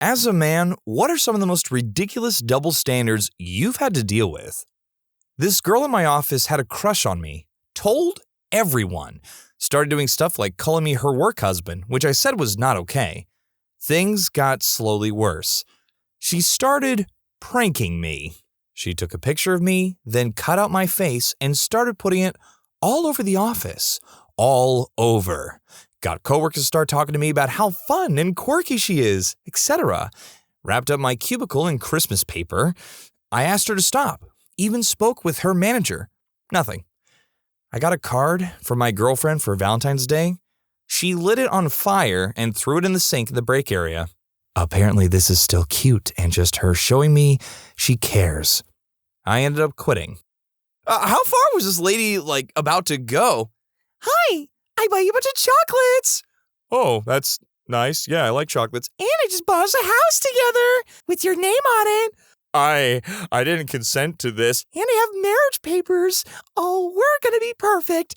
As a man, what are some of the most ridiculous double standards you've had to deal with? This girl in my office had a crush on me, told everyone, started doing stuff like calling me her work husband, which I said was not okay. Things got slowly worse. She started pranking me. She took a picture of me, then cut out my face and started putting it all over the office. All over. Got coworkers to start talking to me about how fun and quirky she is, etc. Wrapped up my cubicle in Christmas paper. I asked her to stop. Even spoke with her manager. Nothing. I got a card from my girlfriend for Valentine's Day. She lit it on fire and threw it in the sink in the break area. Apparently this is still cute and just her showing me she cares. I ended up quitting. How far was this lady, about to go? Hi, I bought you a bunch of chocolates. Oh, that's nice. Yeah, I like chocolates. And I just bought us a house together with your name on it. I didn't consent to this. And I have marriage papers. Oh, we're gonna be perfect.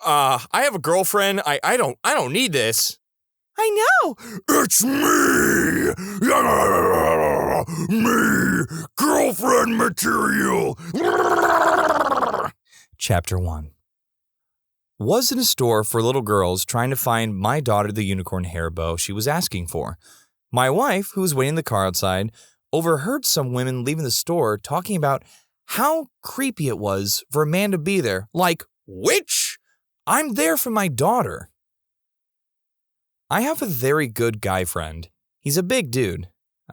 I have a girlfriend. I don't need this. I know. It's me! Me! Girlfriend material! Chapter 1. Was in a store for little girls trying to find my daughter the unicorn hair bow she was asking for. My wife, who was waiting in the car outside, overheard some women leaving the store talking about how creepy it was for a man to be there. Like, which? I'm there for my daughter. I have a very good guy friend. He's a big dude,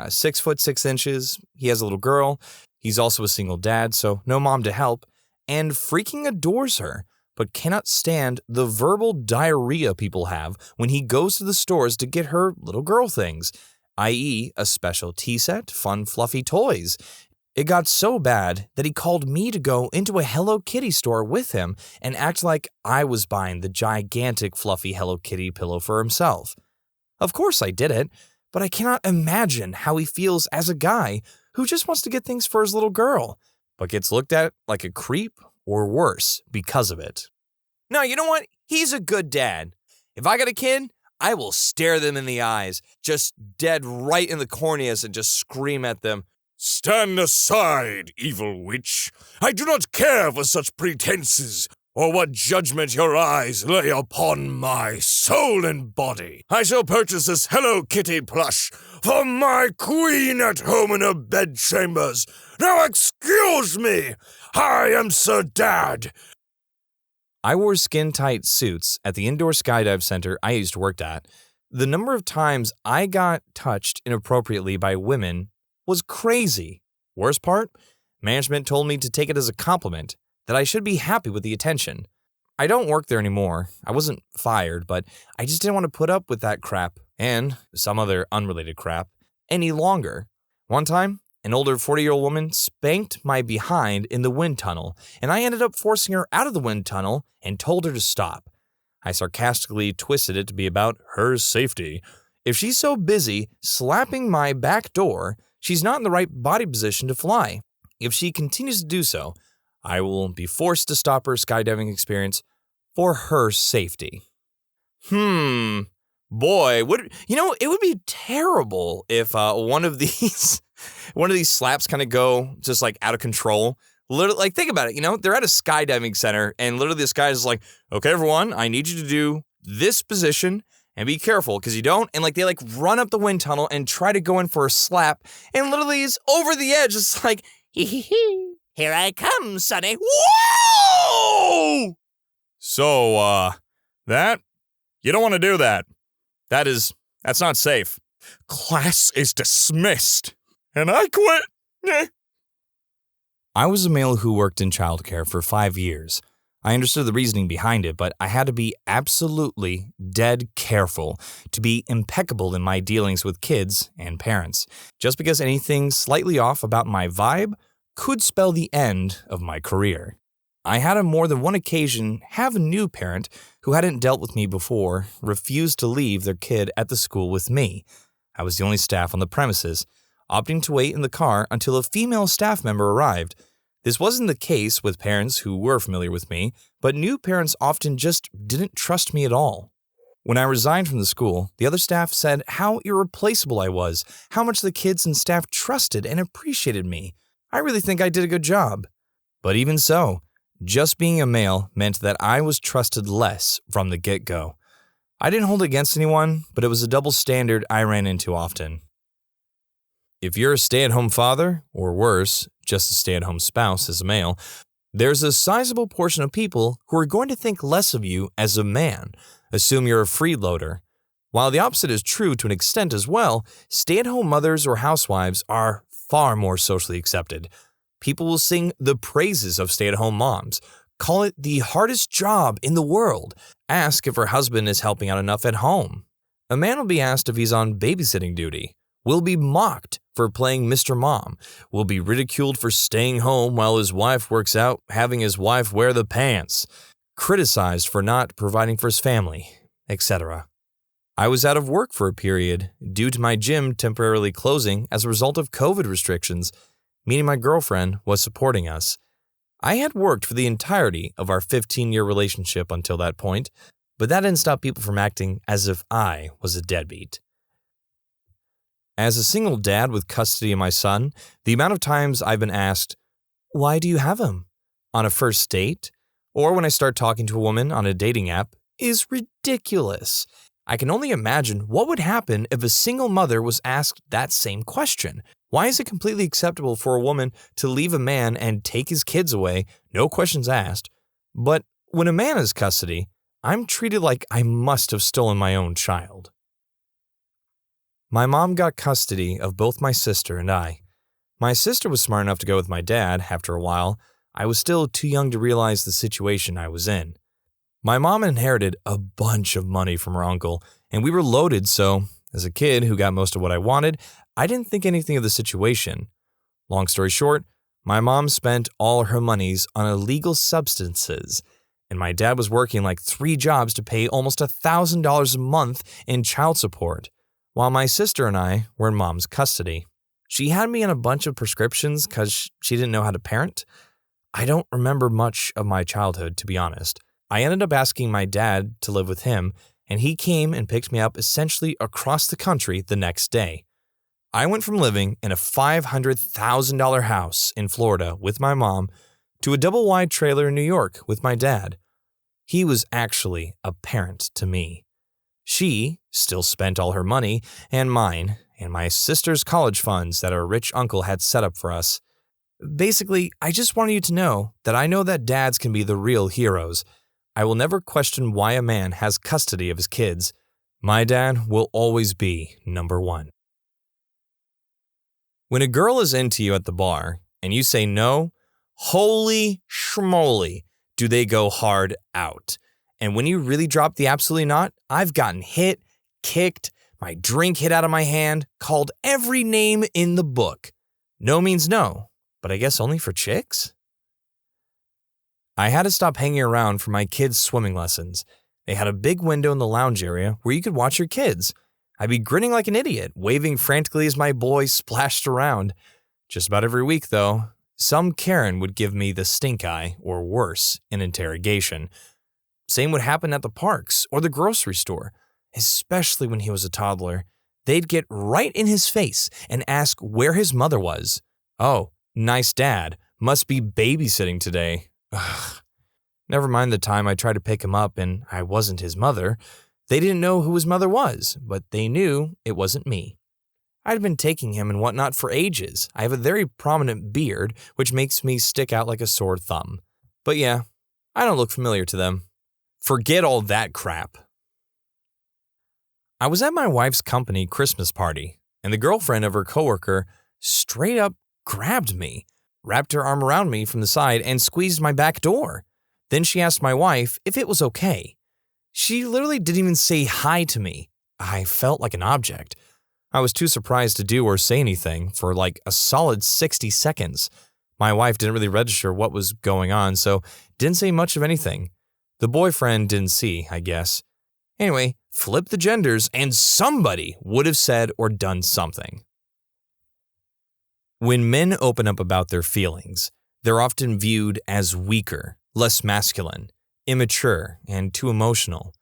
6 foot 6 inches. He has a little girl. He's also a single dad, so no mom to help, and freaking adores her, but cannot stand the verbal diarrhea people have when he goes to the stores to get her little girl things, i.e. a special tea set, fun fluffy toys. It got so bad that he called me to go into a Hello Kitty store with him and act like I was buying the gigantic fluffy Hello Kitty pillow for himself. Of course I did it, but I cannot imagine how he feels as a guy who just wants to get things for his little girl, but gets looked at like a creep or worse because of it. No, you know what? He's a good dad. If I got a kid, I will stare them in the eyes, just dead right in the corneas and just scream at them. Stand aside, evil witch. I do not care for such pretenses, or what judgment your eyes lay upon my soul and body. I shall purchase this Hello Kitty plush for my queen at home in her bedchambers. Now excuse me, I am Sir Dad. I wore skin-tight suits at the indoor skydive center I used to work at. The number of times I got touched inappropriately by women was crazy. Worst part? Management told me to take it as a compliment, that I should be happy with the attention. I don't work there anymore. I wasn't fired, but I just didn't want to put up with that crap, and some other unrelated crap, any longer. One time, an older 40-year-old woman spanked my behind in the wind tunnel, and I ended up forcing her out of the wind tunnel and told her to stop. I sarcastically twisted it to be about her safety. If she's so busy slapping my back door, she's not in the right body position to fly. If she continues to do so, I will be forced to stop her skydiving experience for her safety. Boy, it would be terrible if one of these slaps kind of go just out of control. Literally, think about it. They're at a skydiving center, and literally this guy is like, "Okay, everyone, I need you to do this position and be careful because you don't." And they run up the wind tunnel and try to go in for a slap, and literally is over the edge. It's like, here I come, Sonny. Whoa! So, that you don't want to do that. That's not safe. Class is dismissed, and I quit. I was a male who worked in childcare for 5 years. I understood the reasoning behind it, but I had to be absolutely dead careful to be impeccable in my dealings with kids and parents. Just because anything slightly off about my vibe could spell the end of my career. I had on more than one occasion have a new parent who hadn't dealt with me before refuse to leave their kid at the school with me. I was the only staff on the premises, opting to wait in the car until a female staff member arrived. This wasn't the case with parents who were familiar with me, but new parents often just didn't trust me at all. When I resigned from the school, the other staff said how irreplaceable I was, how much the kids and staff trusted and appreciated me. I really think I did a good job. But even so, just being a male meant that I was trusted less from the get-go. I didn't hold it against anyone, but it was a double standard I ran into often. If you're a stay-at-home father, or worse, just a stay-at-home spouse as a male, there's a sizable portion of people who are going to think less of you as a man, assume you're a freeloader. While the opposite is true to an extent as well, stay-at-home mothers or housewives are far more socially accepted. People will sing the praises of stay-at-home moms, call it the hardest job in the world, ask if her husband is helping out enough at home. A man will be asked if he's on babysitting duty, will be mocked for playing Mr. Mom, will be ridiculed for staying home while his wife works out, having his wife wear the pants, criticized for not providing for his family, etc. I was out of work for a period due to my gym temporarily closing as a result of COVID restrictions, meaning my girlfriend was supporting us. I had worked for the entirety of our 15-year relationship until that point, but that didn't stop people from acting as if I was a deadbeat. As a single dad with custody of my son, the amount of times I've been asked, "Why do you have him?" on a first date, or when I start talking to a woman on a dating app, is ridiculous. I can only imagine what would happen if a single mother was asked that same question. Why is it completely acceptable for a woman to leave a man and take his kids away, no questions asked, but when a man has custody, I'm treated like I must have stolen my own child? My mom got custody of both my sister and I. My sister was smart enough to go with my dad after a while. I was still too young to realize the situation I was in. My mom inherited a bunch of money from her uncle, and we were loaded, so as a kid who got most of what I wanted, I didn't think anything of the situation. Long story short, my mom spent all her monies on illegal substances, and my dad was working like 3 jobs to pay almost $1,000 a month in child support, while my sister and I were in mom's custody. She had me on a bunch of prescriptions because she didn't know how to parent. I don't remember much of my childhood, to be honest. I ended up asking my dad to live with him, and he came and picked me up essentially across the country the next day. I went from living in a $500,000 house in Florida with my mom to a double-wide trailer in New York with my dad. He was actually a parent to me. She still spent all her money and mine and my sister's college funds that our rich uncle had set up for us. Basically, I just wanted you to know that I know that dads can be the real heroes. I will never question why a man has custody of his kids. My dad will always be number one. When a girl is into you at the bar and you say no, holy schmoly, do they go hard out. And when you really drop the absolutely not, I've gotten hit, kicked, my drink hit out of my hand, called every name in the book. No means no, but I guess only for chicks? I had to stop hanging around for my kids' swimming lessons. They had a big window in the lounge area where you could watch your kids. I'd be grinning like an idiot, waving frantically as my boy splashed around. Just about every week, though, some Karen would give me the stink eye, or worse, an interrogation. Same would happen at the parks or the grocery store, especially when he was a toddler. They'd get right in his face and ask where his mother was. Oh, nice dad. Must be babysitting today. Ugh. Never mind the time I tried to pick him up and I wasn't his mother. They didn't know who his mother was, but they knew it wasn't me. I'd been taking him and whatnot for ages. I have a very prominent beard, which makes me stick out like a sore thumb. But yeah, I don't look familiar to them. Forget all that crap. I was at my wife's company Christmas party, and the girlfriend of her coworker straight up grabbed me, wrapped her arm around me from the side, and squeezed my back door. Then she asked my wife if it was okay. She literally didn't even say hi to me. I felt like an object. I was too surprised to do or say anything for like a solid 60 seconds. My wife didn't really register what was going on, so didn't say much of anything. The boyfriend didn't see, I guess. Anyway, flip the genders and somebody would have said or done something. When men open up about their feelings, they're often viewed as weaker, less masculine, immature, and too emotional.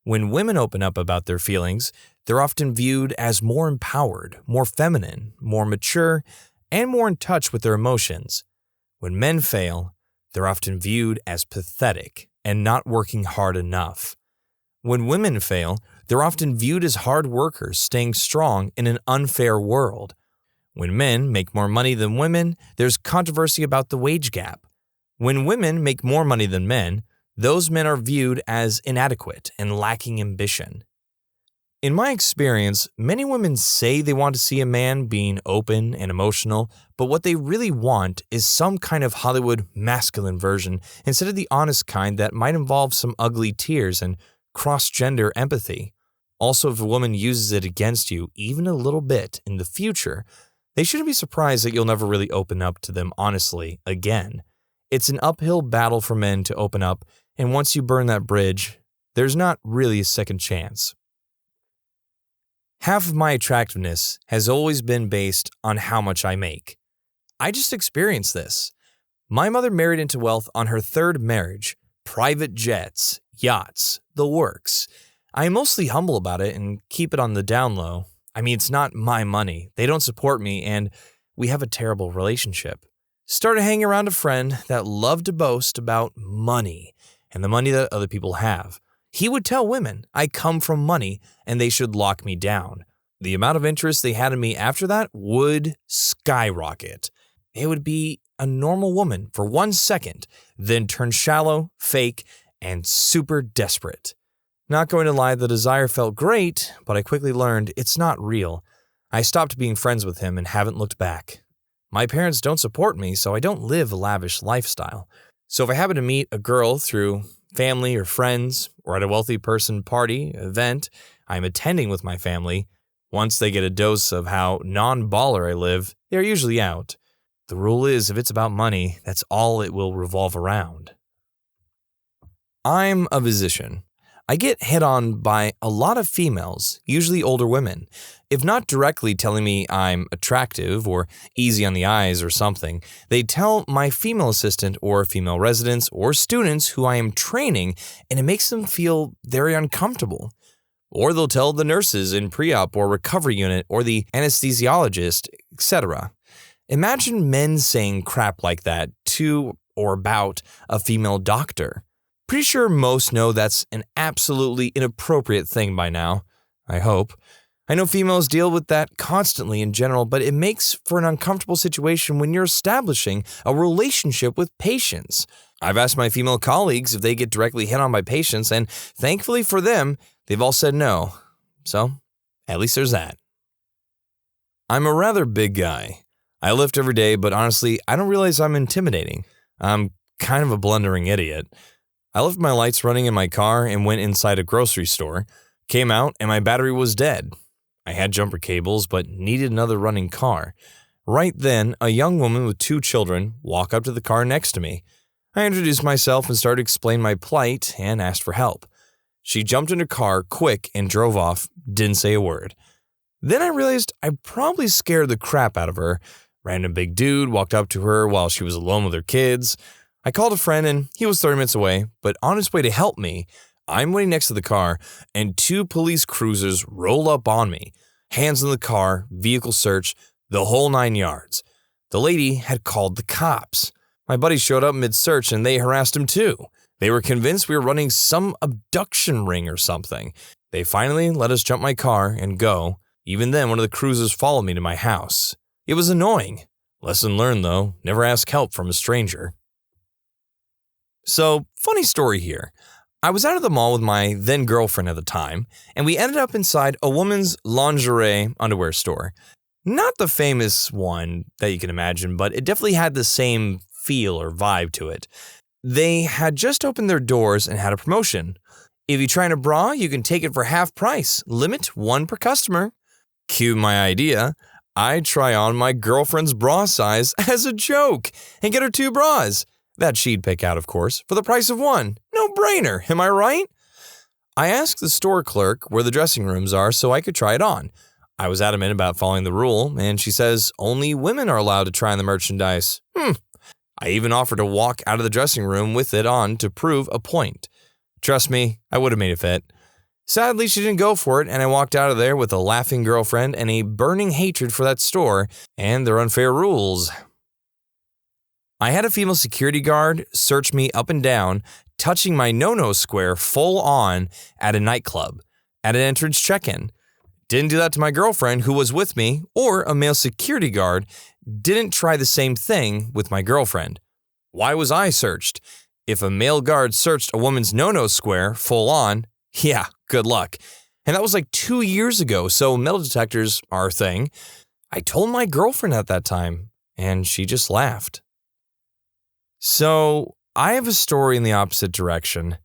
When women open up about their feelings, they're often viewed as more empowered, more feminine, more mature, and more in touch with their emotions. When men fail, they're often viewed as pathetic and not working hard enough. When women fail, they're often viewed as hard workers staying strong in an unfair world. When men make more money than women, there's controversy about the wage gap. When women make more money than men, those men are viewed as inadequate and lacking ambition. In my experience, many women say they want to see a man being open and emotional, but what they really want is some kind of Hollywood masculine version instead of the honest kind that might involve some ugly tears and cross-gender empathy. Also, if a woman uses it against you even a little bit in the future, they shouldn't be surprised that you'll never really open up to them honestly again. It's an uphill battle for men to open up, and once you burn that bridge, there's not really a second chance. Half of my attractiveness has always been based on how much I make. I just experienced this. My mother married into wealth on her third marriage, private jets, yachts, the works. I am mostly humble about it and keep it on the down low. I mean, it's not my money. They don't support me, and we have a terrible relationship. Started hanging around a friend that loved to boast about money and the money that other people have. He would tell women I come from money and they should lock me down. The amount of interest they had in me after that would skyrocket. It would be a normal woman for 1 second, then turn shallow, fake, and super desperate. Not going to lie, the desire felt great, but I quickly learned it's not real. I stopped being friends with him and haven't looked back. My parents don't support me, so I don't live a lavish lifestyle. So if I happen to meet a girl through family or friends, or at a wealthy person party, event I'm attending with my family, once they get a dose of how non-baller I live, they're usually out. The rule is, if it's about money, that's all it will revolve around. I'm a physician. I get hit on by a lot of females, usually older women. If not directly telling me I'm attractive or easy on the eyes or something, they tell my female assistant or female residents or students who I am training, and it makes them feel very uncomfortable. Or they'll tell the nurses in pre-op or recovery unit or the anesthesiologist, etc. Imagine men saying crap like that to or about a female doctor. Pretty sure most know that's an absolutely inappropriate thing by now. I hope. I know females deal with that constantly in general, but it makes for an uncomfortable situation when you're establishing a relationship with patients. I've asked my female colleagues if they get directly hit on by patients, and thankfully for them, they've all said no. So, at least there's that. I'm a rather big guy. I lift every day, but honestly, I don't realize I'm intimidating. I'm kind of a blundering idiot. I left my lights running in my car and went inside a grocery store, came out, and my battery was dead. I had jumper cables, but needed another running car. Right then, a young woman with 2 children walked up to the car next to me. I introduced myself and started explaining my plight and asked for help. She jumped in her car quick and drove off, didn't say a word. Then I realized I probably scared the crap out of her. Random big dude walked up to her while she was alone with her kids. I called a friend and he was 30 minutes away, but on his way to help me, I'm waiting next to the car and 2 police cruisers roll up on me. Hands in the car, vehicle search, the whole 9 yards. The lady had called the cops. My buddy showed up mid-search and they harassed him too. They were convinced we were running some abduction ring or something. They finally let us jump my car and go. Even then, one of the cruisers followed me to my house. It was annoying. Lesson learned though, never ask help from a stranger. So, funny story here. I was out at the mall with my then girlfriend at the time, and we ended up inside a woman's lingerie underwear store. Not the famous one that you can imagine, but it definitely had the same feel or vibe to it. They had just opened their doors and had a promotion. If you try on a bra, you can take it for half price. Limit 1 per customer. Cue my idea. I try on my girlfriend's bra size as a joke and get her 2 bras. That she'd pick out, of course, for the price of 1. No brainer, am I right? I asked the store clerk where the dressing rooms are so I could try it on. I was adamant about following the rule, and she says only women are allowed to try on the merchandise. I even offered to walk out of the dressing room with it on to prove a point. Trust me, I would have made it fit. Sadly, she didn't go for it, and I walked out of there with a laughing girlfriend and a burning hatred for that store and their unfair rules. I had a female security guard search me up and down, touching my no-no square full on at a nightclub, at an entrance check-in. Didn't do that to my girlfriend who was with me, or a male security guard didn't try the same thing with my girlfriend. Why was I searched? If a male guard searched a woman's no-no square full on, yeah, good luck. And that was like 2 years ago, so metal detectors are a thing. I told my girlfriend at that time, and she just laughed. So, I have a story in the opposite direction.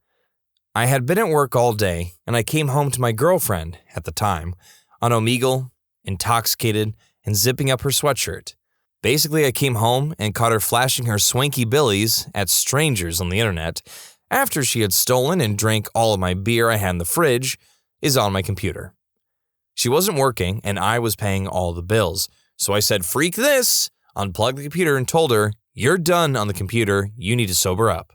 I had been at work all day, and I came home to my girlfriend, at the time, on Omegle, intoxicated, and zipping up her sweatshirt. Basically, I came home and caught her flashing her swanky billies at strangers on the internet after she had stolen and drank all of my beer I had in the fridge is on my computer. She wasn't working, and I was paying all the bills, so I said, "Freak this!" unplugged the computer and told her, "You're done on the computer, you need to sober up."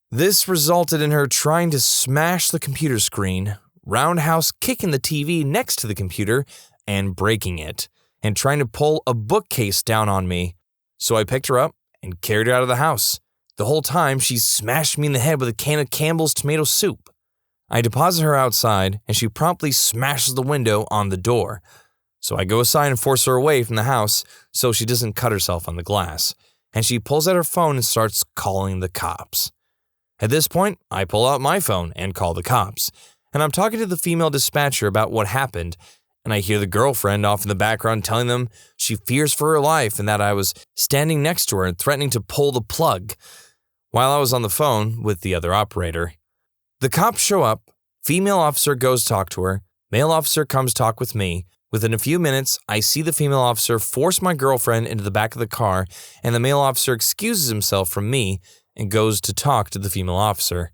This resulted in her trying to smash the computer screen, roundhouse kicking the TV next to the computer and breaking it, and trying to pull a bookcase down on me. So I picked her up and carried her out of the house. The whole time, she smashed me in the head with a can of Campbell's tomato soup. I deposit her outside, and she promptly smashes the window on the door. So I go aside and force her away from the house so she doesn't cut herself on the glass, and she pulls out her phone and starts calling the cops. At this point, I pull out my phone and call the cops, and I'm talking to the female dispatcher about what happened, and I hear the girlfriend off in the background telling them she fears for her life and that I was standing next to her and threatening to pull the plug while I was on the phone with the other operator. The cops show up, female officer goes talk to her, male officer comes talk with me. Within a few minutes, I see the female officer force my girlfriend into the back of the car, and the male officer excuses himself from me and goes to talk to the female officer.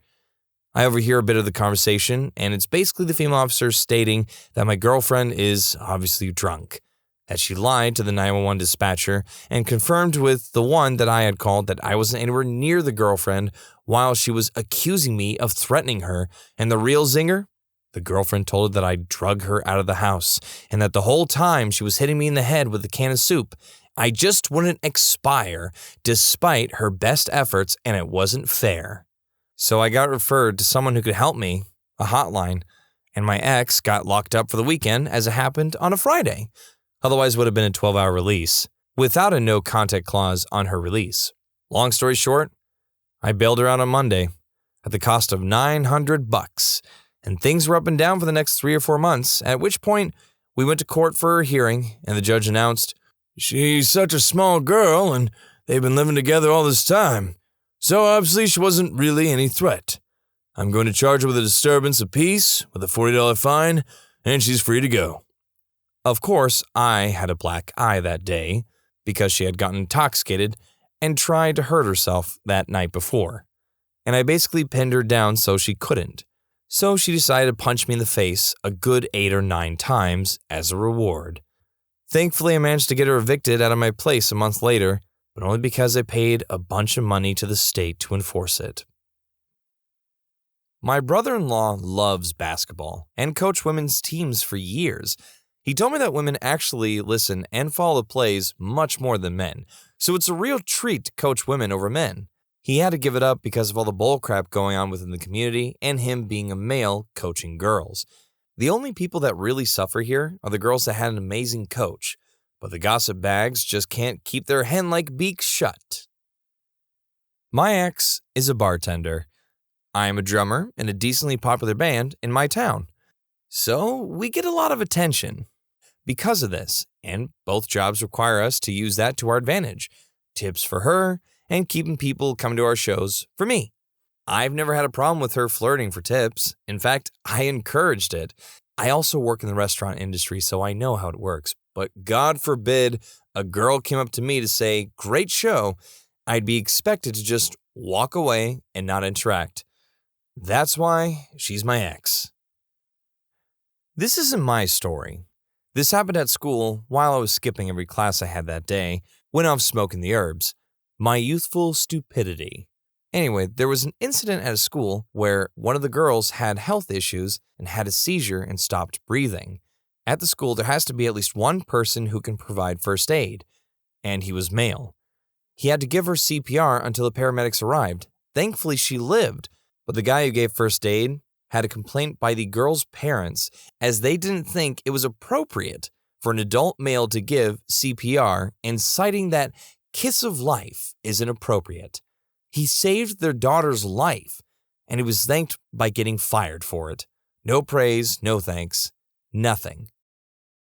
I overhear a bit of the conversation, and it's basically the female officer stating that my girlfriend is obviously drunk, that she lied to the 911 dispatcher and confirmed with the one that I had called that I wasn't anywhere near the girlfriend while she was accusing me of threatening her, and the real zinger? The girlfriend told her that I drug her out of the house, and that the whole time she was hitting me in the head with a can of soup. I just wouldn't expire despite her best efforts, and it wasn't fair. So I got referred to someone who could help me, a hotline, and my ex got locked up for the weekend as it happened on a Friday. Otherwise, it would have been a 12-hour release, without a no-contact clause on her release. Long story short, I bailed her out on Monday at the cost of $900, and things were up and down for the next 3 or 4 months, at which point we went to court for her hearing, and the judge announced, "She's such a small girl, and they've been living together all this time, so obviously she wasn't really any threat. I'm going to charge her with a disturbance of peace with a $40 fine, and she's free to go." Of course, I had a black eye that day because she had gotten intoxicated and tried to hurt herself that night before, and I basically pinned her down so she couldn't. So she decided to punch me in the face a good 8 or 9 times as a reward. Thankfully, I managed to get her evicted out of my place a month later, but only because I paid a bunch of money to the state to enforce it. My brother-in-law loves basketball and coached women's teams for years. He told me that women actually listen and follow the plays much more than men, so it's a real treat to coach women over men. He had to give it up because of all the bullcrap going on within the community and him being a male coaching girls. The only people that really suffer here are the girls that had an amazing coach, but the gossip bags just can't keep their hen-like beaks shut. My ex is a bartender. I am a drummer in a decently popular band in my town, so we get a lot of attention because of this, and both jobs require us to use that to our advantage. Tips for her, and keeping people coming to our shows for me. I've never had a problem with her flirting for tips. In fact, I encouraged it. I also work in the restaurant industry, so I know how it works. But God forbid a girl came up to me to say, "Great show," I'd be expected to just walk away and not interact. That's why she's my ex. This isn't my story. This happened at school while I was skipping every class I had that day, went off smoking the herbs. My youthful stupidity. Anyway, there was an incident at a school where one of the girls had health issues and had a seizure and stopped breathing. At the school, there has to be at least one person who can provide first aid, and he was male. He had to give her CPR until the paramedics arrived. Thankfully, she lived, but the guy who gave first aid had a complaint by the girl's parents as they didn't think it was appropriate for an adult male to give CPR, and citing that kiss of life is inappropriate. He saved their daughter's life, and he was thanked by getting fired for it. No praise, no thanks, nothing.